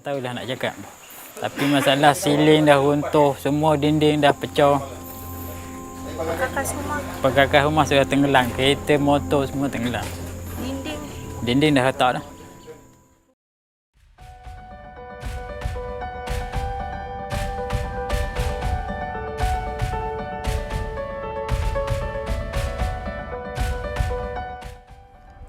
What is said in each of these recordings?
Tak tahulah nak cakap. Tapi masalah siling dah runtuh, semua dinding dah pecah. Perkakas rumah sudah tenggelam, kereta, motor semua tenggelam. Dinding dah retak dah.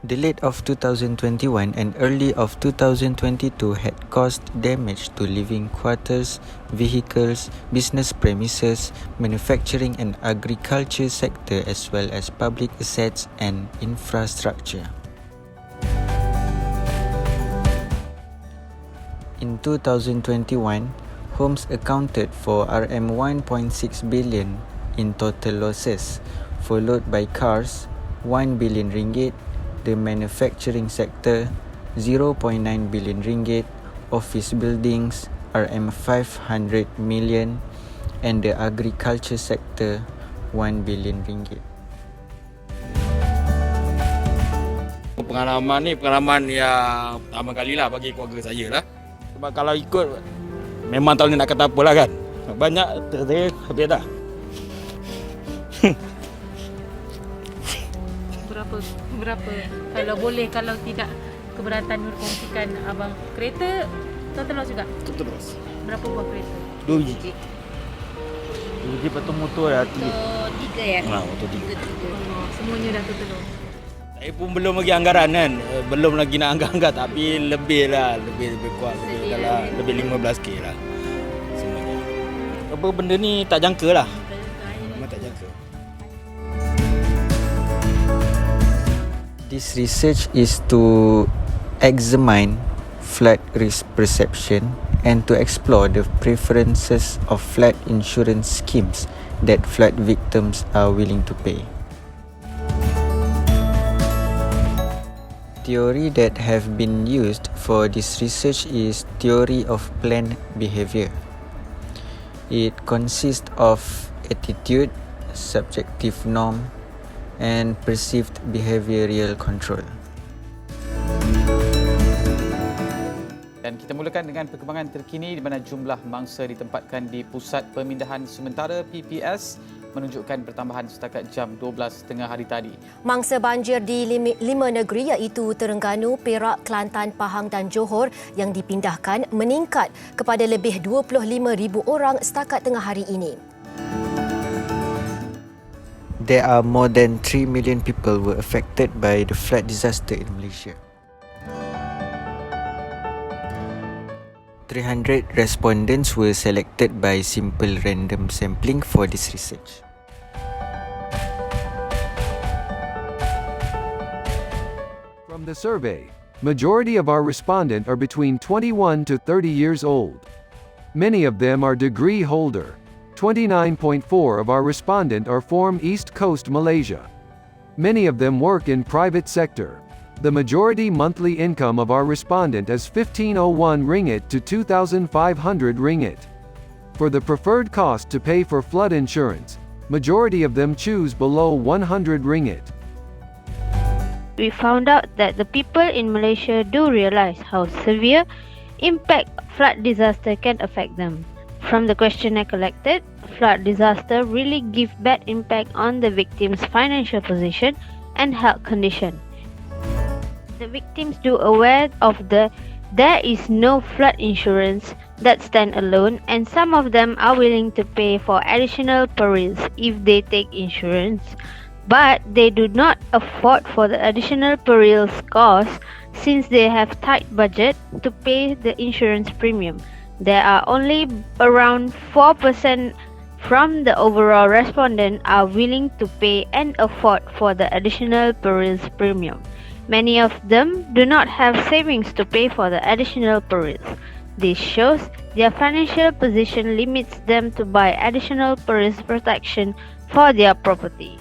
The late of 2021 and early of 2022 had caused damage to living quarters, vehicles, business premises, manufacturing and agriculture sector as well as public assets and infrastructure. In 2021, homes accounted for RM1.6 billion in total losses, followed by cars, RM1 billion, the manufacturing sector, RM0.9 billion, office buildings, RM500 million, and the agriculture sector, RM1 billion. Pengalaman ni pengalaman yang pertama kali lah bagi keluarga saya lah. Sebab kalau ikut, memang tahun ni nak kata apalah kan. Banyak terjadi habis dah. Berapa kalau boleh, kalau tidak keberatan Nur kongsikan abang, kereta total loss juga? Total loss. Berapa buah kereta? 2 biji. 2 biji betul motor dah 3 ya? Motor 3. Semuanya dah total loss. Saya pun belum lagi anggaran kan. Belum lagi nak anggar-anggar, tapi lebih lah, lebih kuat, lebih 15k lah semuanya. Apa benda ni tak jangka lah. Memang tak jangka. This research is to examine flood risk perception and to explore the preferences of flood insurance schemes that flood victims are willing to pay. Theory that have been used for this research is theory of planned behavior. It consists of attitude, subjective norm, and perceived behavioural control. Dan kita mulakan dengan perkembangan terkini di mana jumlah mangsa ditempatkan di Pusat Pemindahan Sementara PPS menunjukkan pertambahan setakat jam 12 tengah hari tadi. Mangsa banjir di 5 negeri iaitu Terengganu, Perak, Kelantan, Pahang dan Johor yang dipindahkan meningkat kepada lebih 25,000 orang setakat tengah hari ini. There are more than 3 million people were affected by the flood disaster in Malaysia. 300 respondents were selected by simple random sampling for this research. From the survey, majority of our respondents are between 21 to 30 years old. Many of them are degree holder. 29.4% of our respondents are from East Coast Malaysia. Many of them work in private sector. The majority monthly income of our respondent is 1501 ringgit to 2500 ringgit. For the preferred cost to pay for flood insurance, majority of them choose below 100 ringgit. We found out that the people in Malaysia do realize how severe impact flood disaster can affect them. From the questionnaire collected, flood disaster really give bad impact on the victim's financial position and health condition. The victims do aware of there is no flood insurance that stand alone, and some of them are willing to pay for additional perils if they take insurance, but they do not afford for the additional perils cost since they have tight budget to pay the insurance premium. There are only around 4% from the overall respondent are willing to pay and afford for the additional perils premium. Many of them do not have savings to pay for the additional perils. This shows their financial position limits them to buy additional perils protection for their property.